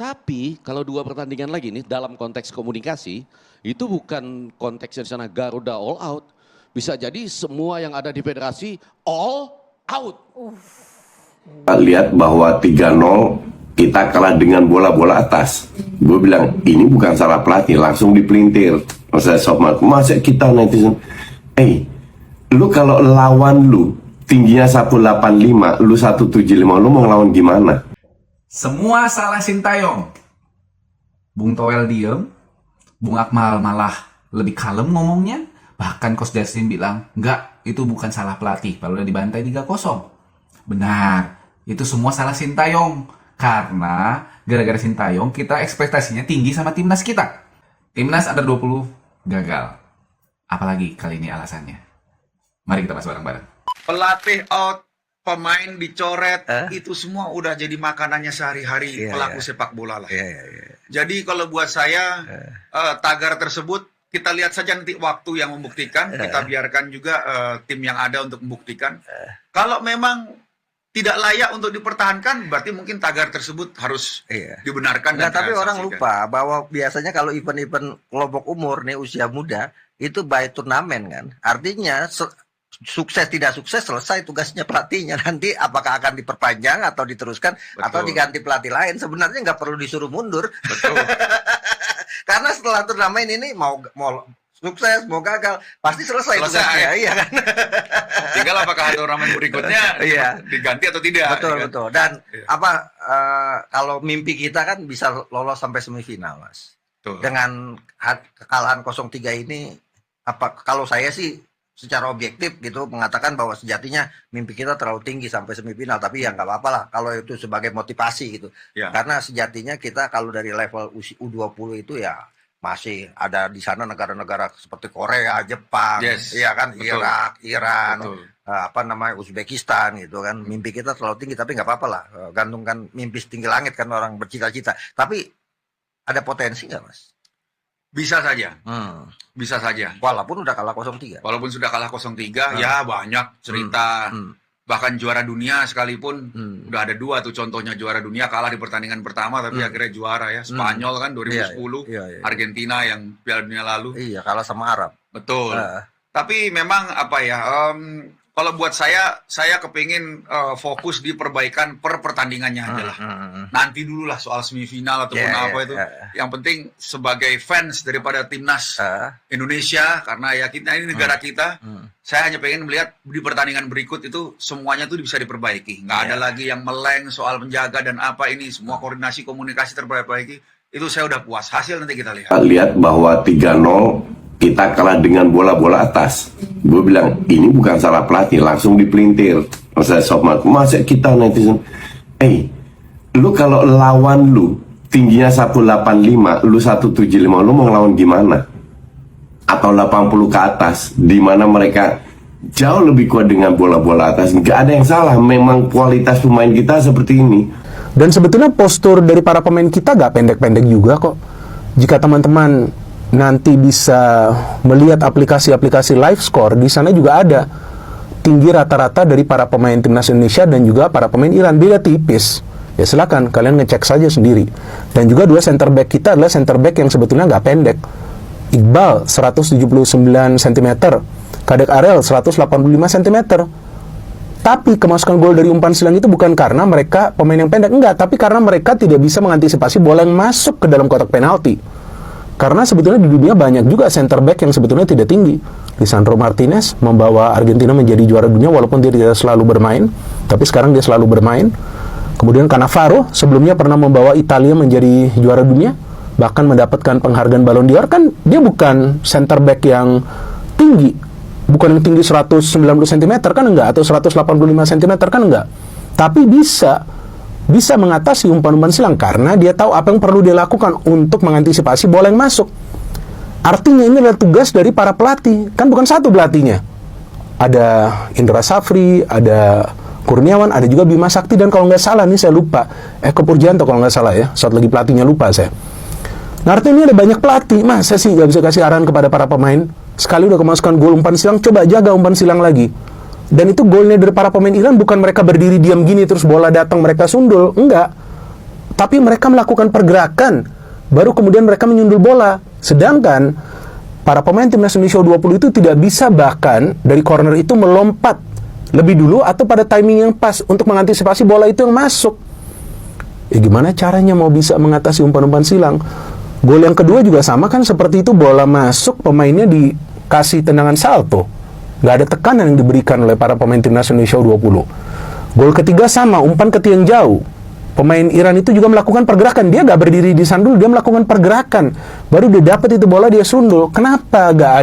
Tapi kalau dua pertandingan lagi nih dalam konteks komunikasi, itu bukan konteksnya di sana Garuda all out. Bisa jadi semua yang ada di federasi all out. Lihat bahwa 3-0 kita kalah dengan bola-bola atas. Gue bilang ini bukan salah pelatih, langsung dipelintir. Masa Sopmat, masa kita netizen, lu kalau lawan lu tingginya 185, lu 175, lu mau lawan gimana? Semua salah Sintayong. Bung Toel diem, Bung Akmal malah lebih kalem ngomongnya. Bahkan Coach Justin bilang, enggak, itu bukan salah pelatih. Kalau udah dibantai 3-0. Benar, itu semua salah Sintayong. Karena gara-gara Sintayong kita ekspektasinya tinggi sama timnas kita. Timnas under 20 gagal. Apalagi kali ini alasannya. Mari kita bahas bareng-bareng. Pelatih out, pemain dicoret, itu semua udah jadi makanannya sehari-hari pelaku sepak bola lah. Jadi kalau buat saya tagar tersebut kita lihat saja nanti waktu yang membuktikan. Kita biarkan juga tim yang ada untuk membuktikan. Kalau memang tidak layak untuk dipertahankan, berarti mungkin tagar tersebut harus dibenarkan. Nah, tapi orang lupa bahwa biasanya kalau event-event kelompok umur nih usia muda itu by turnamen kan. Artinya sukses tidak sukses selesai tugasnya pelatihnya, nanti apakah akan diperpanjang atau diteruskan atau diganti pelatih lain. Sebenarnya nggak perlu disuruh mundur. Betul. Karena setelah turnamen ini mau sukses mau gagal pasti selesai tugasnya, iya kan. Tinggal apakah turnamen berikutnya diganti atau tidak. Betul, ya kan? betul. Dan kalau mimpi kita kan bisa lolos sampai semifinal, Mas. Betul. Dengan kekalahan 0-3 ini, kalau saya sih secara objektif gitu mengatakan bahwa sejatinya mimpi kita terlalu tinggi sampai semifinal, tapi ya nggak apa-apa lah kalau itu sebagai motivasi gitu. Karena sejatinya kita kalau dari level U20 itu ya masih ada di sana negara-negara seperti Korea, Jepang, ya kan, betul. Irak, Iran, Uzbekistan gitu kan. Mimpi kita terlalu tinggi, tapi nggak apa-apa lah. Gantungkan mimpi setinggi langit kan orang bercita-cita. Tapi ada potensi nggak, Mas? Bisa saja. Bisa saja. Walaupun udah kalah 0-3. Walaupun sudah kalah 0-3, ya banyak cerita. Bahkan juara dunia sekalipun, udah ada 2 tuh contohnya juara dunia kalah di pertandingan pertama tapi akhirnya juara ya. Spanyol kan 2010, Argentina yang Piala Dunia lalu. Iya, kalah sama Arab. Betul. Tapi memang kalau buat saya kepingin fokus di perbaikan per pertandingannya aja lah. Nanti dulu lah soal semifinal ataupun itu. Yang penting sebagai fans daripada timnas Indonesia, karena ya kita ini negara kita, saya hanya pengen melihat di pertandingan berikut itu semuanya tuh bisa diperbaiki. Nggak ada lagi yang meleng soal penjaga dan apa ini. Semua koordinasi komunikasi terperbaiki. Itu saya udah puas. Hasil nanti kita lihat. Lihat bahwa 3-0 kita kalah dengan bola-bola atas. Gue bilang ini bukan salah pelatih, langsung dipelintir. Masa Sopmat, masa kita netizen, lu kalau lawan lu tingginya 185, lu 175, lu mau lawan gimana? Atau 80 ke atas, di mana mereka jauh lebih kuat dengan bola-bola atas. Nggak ada yang salah, memang kualitas pemain kita seperti ini. Dan sebetulnya postur dari para pemain kita nggak pendek-pendek juga kok. Jika teman-teman nanti bisa melihat aplikasi-aplikasi live score, di sana juga ada tinggi rata-rata dari para pemain timnas Indonesia dan juga para pemain Iran, beda tipis. Ya silakan kalian ngecek saja sendiri. Dan juga 2 center back kita adalah center back yang sebetulnya nggak pendek. Iqbal 179 cm, Kadek Arel 185 cm. Tapi kemasukan gol dari umpan silang itu bukan karena mereka pemain yang pendek, enggak, tapi karena mereka tidak bisa mengantisipasi bola yang masuk ke dalam kotak penalti. Karena sebetulnya di dunia banyak juga center back yang sebetulnya tidak tinggi. Lisandro Martinez membawa Argentina menjadi juara dunia walaupun dia tidak selalu bermain, tapi sekarang dia selalu bermain. Kemudian Cannavaro sebelumnya pernah membawa Italia menjadi juara dunia, bahkan mendapatkan penghargaan Ballon d'Or. Kan dia bukan center back yang tinggi, bukan yang tinggi 190 cm kan enggak, atau 185 cm kan enggak. Tapi bisa mengatasi umpan-umpan silang karena dia tahu apa yang perlu dia lakukan untuk mengantisipasi bola yang masuk. Artinya ini adalah tugas dari para pelatih. Kan bukan satu pelatihnya. Ada Indra Safri, ada Kurniawan, ada juga Bima Sakti, dan kalau nggak salah nih saya lupa, Eko Purjanto kalau nggak salah ya, saat lagi pelatihnya lupa saya. Nah, artinya ini ada banyak pelatih. Masa sih nggak bisa kasih arahan kepada para pemain? Sekali udah kemasukan gol umpan silang, coba jaga umpan silang lagi. Dan itu golnya dari para pemain Iran bukan mereka berdiri diam gini terus bola datang mereka sundul, enggak. tapi mereka melakukan pergerakan, baru kemudian mereka menyundul bola. Sedangkan para pemain timnas Indonesia U20 itu tidak bisa bahkan dari corner itu melompat lebih dulu atau pada timing yang pas untuk mengantisipasi bola itu yang masuk. Gimana caranya mau bisa mengatasi umpan-umpan silang? Gol yang kedua juga sama kan seperti itu, bola masuk, pemainnya dikasih tendangan salto. Nggak ada tekanan yang diberikan oleh para pemain timnas Indonesia U20. Gol ketiga sama, umpan ke tiang jauh. Pemain Iran itu juga melakukan pergerakan. Dia nggak berdiri di sandul, dia melakukan pergerakan. Baru dia dapat itu bola, dia sundul. Kenapa nggak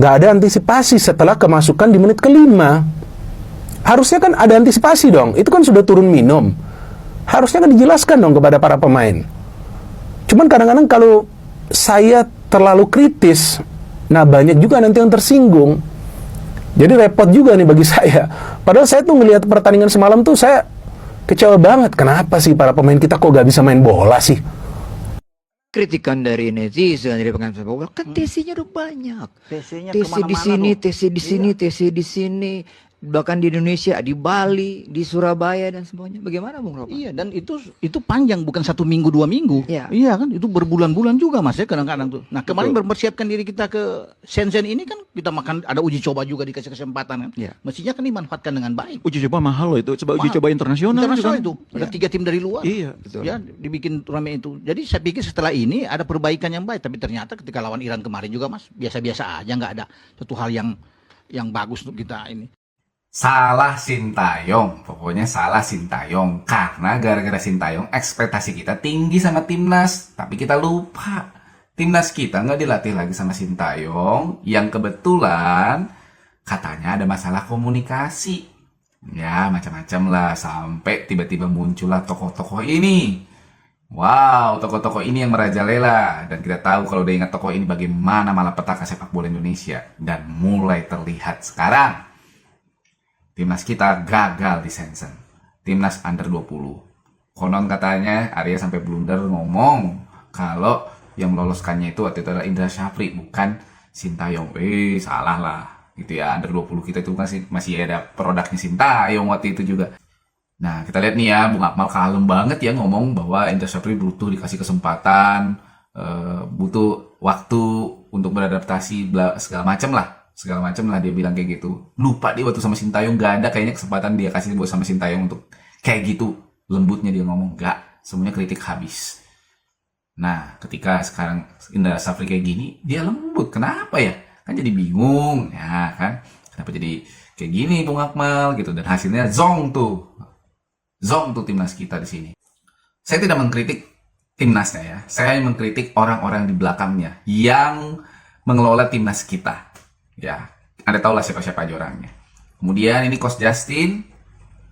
ada antisipasi setelah kemasukan di menit kelima? Harusnya kan ada antisipasi dong. Itu kan sudah turun minum. Harusnya kan dijelaskan dong kepada para pemain. Cuman kadang-kadang kalau saya terlalu kritis, nah banyak juga nanti yang tersinggung. Jadi repot juga nih bagi saya. Padahal saya tuh ngelihat pertandingan semalam tuh saya kecewa banget. Kenapa sih para pemain kita kok gak bisa main bola sih? Kritikan dari netizen, dari pengamat sepak bola, kan TC-nya udah banyak. TC-nya TC di kemana-mana sini, tuh. TC di sini, TC di sini, bahkan di Indonesia, di Bali, di Surabaya dan semuanya. Bagaimana Bung Ropa? Iya, dan itu panjang, bukan 1 minggu 2 minggu. Iya. Iya kan, itu berbulan-bulan juga Mas ya kadang-kadang tuh. Nah kemarin mempersiapkan diri kita ke Shenzhen ini kan kita makan, ada uji coba juga dikasih kesempatan kan. Iya. Mestinya kan dimanfaatkan dengan baik. Uji coba mahal loh itu, coba uji Mahal. coba internasional Internasional kan? itu ada 3 tim dari luar. Iya, Ya dibikin turnamen itu. Jadi saya pikir setelah ini ada perbaikan yang baik. Tapi ternyata ketika lawan Iran kemarin juga Mas biasa-biasa aja, nggak ada satu hal yang bagus untuk kita ini. Salah Sintayong, pokoknya salah Sintayong. Karena gara-gara Sintayong ekspektasi kita tinggi sama timnas, tapi kita lupa timnas kita nggak dilatih lagi sama Sintayong, yang kebetulan katanya ada masalah komunikasi. Ya macam-macam lah, sampai tiba-tiba muncullah tokoh-tokoh ini. Wow, tokoh-tokoh ini yang merajalela, dan kita tahu kalau udah ingat tokoh ini bagaimana malapetaka sepak bola Indonesia, dan mulai terlihat sekarang. Timnas kita gagal di Shenzhen. Timnas under 20. Konon katanya Arya sampai blunder ngomong kalau yang meloloskannya itu waktu itu adalah Indra Syafri, bukan Sintayong. Salah lah. Gitu ya, under 20 kita itu kan masih ada produknya Sintayong waktu itu juga. Nah, kita lihat nih ya, Bung Akmal kalem banget ya ngomong bahwa Indra Syafri butuh dikasih kesempatan, butuh waktu untuk beradaptasi, segala macam lah dia bilang kayak gitu. Lupa dia waktu sama Sintayong gak ada kayaknya kesempatan dia kasih buat sama Sintayong untuk kayak gitu. Lembutnya dia ngomong, gak, semuanya kritik habis. Nah, ketika sekarang Indra Syafri kayak gini, dia lembut. Kenapa ya? Kan jadi bingung, ya kan? Kenapa jadi kayak gini Bung Akmal gitu, dan hasilnya zong tuh timnas kita di sini. Saya tidak mengkritik timnasnya ya. Saya mengkritik orang-orang di belakangnya yang mengelola timnas kita. Ya, Anda tahu lah siapa-siapa aja orangnya. Kemudian ini Coach Justin,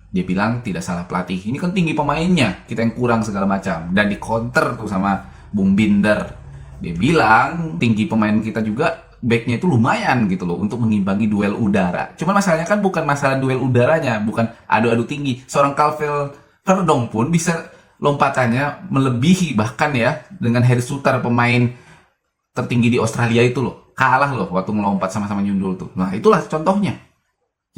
dia bilang tidak salah pelatih. Ini kan tinggi pemainnya, kita yang kurang segala macam. Dan di counter tuh sama Bung Binder. Dia bilang tinggi pemain kita juga, backnya itu lumayan gitu loh untuk mengimbangi duel udara. Cuman masalahnya kan bukan masalah duel udaranya, bukan adu-adu tinggi. Seorang Calvel Verdong pun bisa lompatannya melebihi bahkan ya dengan Harry Suter, pemain tertinggi di Australia itu loh. Kalah loh waktu melompat sama-sama nyundul tuh. Nah itulah contohnya.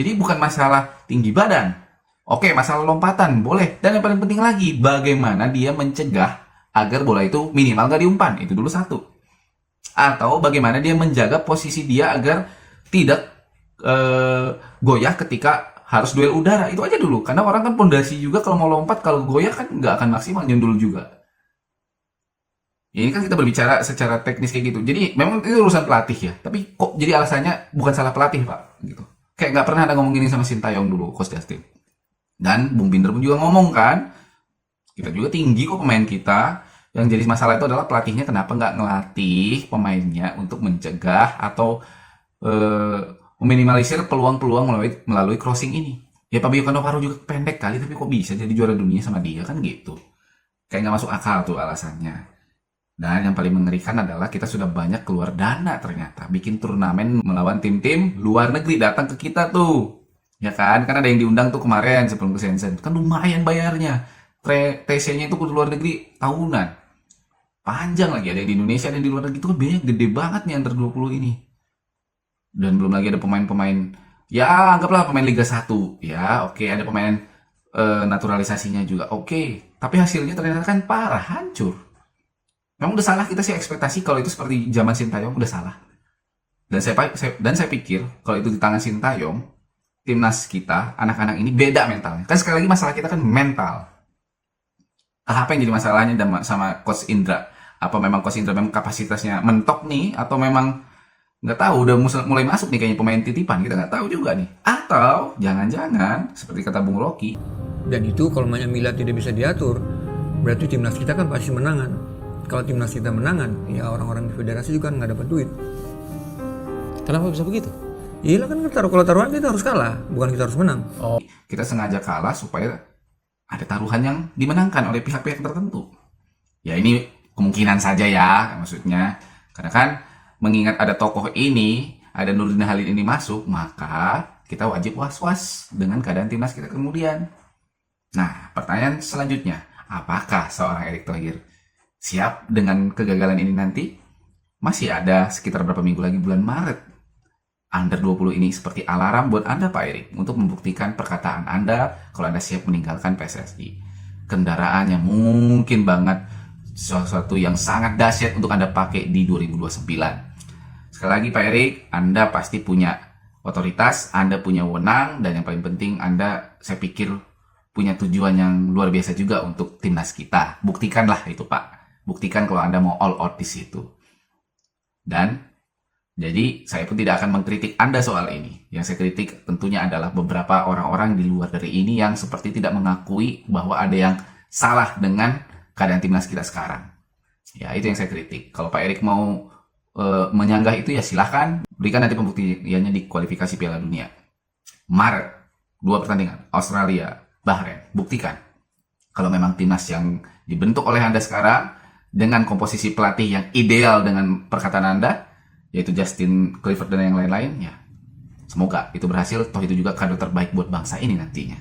Jadi bukan masalah tinggi badan. Oke, masalah lompatan boleh. Dan yang paling penting lagi, bagaimana dia mencegah agar bola itu minimal gak diumpan. Itu dulu satu. Atau bagaimana dia menjaga posisi dia agar tidak goyah ketika harus duel udara. Itu aja dulu. Karena orang kan pondasi juga kalau mau lompat, kalau goyah kan nggak akan maksimal nyundul juga. Ini kan kita berbicara secara teknis kayak gitu. Jadi memang itu urusan pelatih ya. Tapi kok jadi alasannya bukan salah pelatih Pak? Gitu. Kayak nggak pernah ada ngomong gini sama Sintayong dulu, Coach Justin. Dan Bung Binder pun juga ngomong kan, kita juga tinggi kok pemain kita. Yang jadi masalah itu adalah pelatihnya kenapa nggak ngelatih pemainnya untuk mencegah atau meminimalisir peluang-peluang melalui crossing ini. Ya Fabio Cannavaro juga pendek kali, tapi kok bisa jadi juara dunia sama dia kan gitu. Kayak nggak masuk akal tuh alasannya. Dan yang paling mengerikan adalah kita sudah banyak keluar dana ternyata. Bikin turnamen melawan tim-tim luar negeri datang ke kita tuh. Ya kan? Kan ada yang diundang tuh kemarin sebelum ke Shenzhen. Kan lumayan bayarnya. TC-nya itu ke luar negeri tahunan. Panjang lagi. Ada yang di Indonesia, ada yang di luar negeri. Itu kan banyak, gede banget nih under 20 ini. Dan belum lagi ada pemain-pemain. Ya anggaplah pemain Liga 1. Ya oke, ada pemain naturalisasinya juga oke, tapi hasilnya ternyata kan parah, hancur. Memang udah salah kita sih ekspektasi kalau itu seperti zaman Sintayong, udah salah. Dan saya pikir kalau itu di tangan Sintayong, timnas kita, anak-anak ini beda mentalnya. Kan sekali lagi masalah kita kan mental. Apa yang jadi masalahnya sama Coach Indra? Apa memang Coach Indra memang kapasitasnya mentok nih, atau memang nggak tahu udah mulai masuk nih kayaknya pemain titipan, kita nggak tahu juga nih. Atau jangan-jangan seperti kata Bung Rocky, dan itu kalau namanya Mila tidak bisa diatur, berarti timnas kita kan pasti menangan. Kalau timnas kita menangan, ya orang-orang di federasi juga nggak dapat duit. Kenapa bisa begitu? Iya kan kalau taruhan kita harus kalah, bukan kita harus menang. kita sengaja kalah supaya ada taruhan yang dimenangkan oleh pihak-pihak tertentu. Ya ini kemungkinan saja ya, maksudnya. Karena kan mengingat ada tokoh ini, ada Nurdin Halid ini masuk, maka kita wajib was-was dengan keadaan timnas kita kemudian. Nah, pertanyaan selanjutnya, apakah seorang Erick Thohir siap dengan kegagalan ini nanti? Masih ada sekitar berapa minggu lagi bulan Maret. Under 20 ini seperti alarm buat Anda Pak Erick untuk membuktikan perkataan Anda kalau Anda siap meninggalkan PSSI. Kendaraan yang mungkin banget sesuatu yang sangat dahsyat untuk Anda pakai di 2029. Sekali lagi Pak Erick, Anda pasti punya otoritas, Anda punya wewenang, dan yang paling penting Anda, saya pikir, punya tujuan yang luar biasa juga untuk timnas kita. Buktikanlah itu Pak. Buktikan kalau Anda mau all out di situ. Dan jadi saya pun tidak akan mengkritik Anda soal ini. Yang saya kritik tentunya adalah beberapa orang-orang di luar dari ini yang seperti tidak mengakui bahwa ada yang salah dengan keadaan timnas kita sekarang. Ya, itu yang saya kritik. Kalau Pak Erick mau menyanggah itu ya silahkan. Berikan nanti pembuktiannya di kualifikasi Piala Dunia. Maret, 2 pertandingan. Australia, Bahrain. Buktikan. Kalau memang timnas yang dibentuk oleh Anda sekarang dengan komposisi pelatih yang ideal dengan perkataan Anda, yaitu Justin Clifford dan yang lain-lain, ya semoga itu berhasil. Toh itu juga kado terbaik buat bangsa ini nantinya.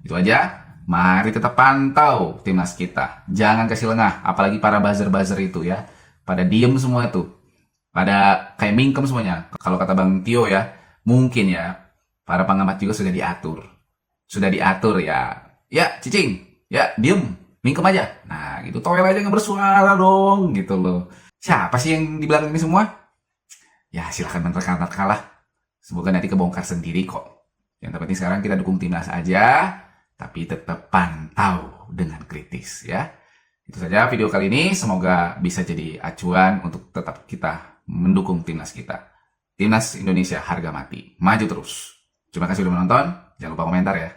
Itu aja. Mari tetap pantau timnas kita. Jangan kasih lengah, apalagi para buzzer-buzzer itu ya. Pada diem semua tuh. Pada kayak mingkem semuanya. Kalau kata Bang Tio ya, mungkin ya para pengamat juga sudah diatur. Sudah diatur ya. Ya, cicing. Ya, diem. Mingkem aja. Nah, gitu. Toel aja nggak bersuara dong, gitu loh. Siapa sih yang di belakang ini semua? Ya, silahkan menerka-nerka lah. Semoga nanti kebongkar sendiri kok. Yang terpenting sekarang kita dukung timnas aja, tapi tetap pantau dengan kritis ya. Itu saja video kali ini. Semoga bisa jadi acuan untuk tetap kita mendukung timnas kita. Timnas Indonesia harga mati. Maju terus. Terima kasih sudah menonton. Jangan lupa komentar ya.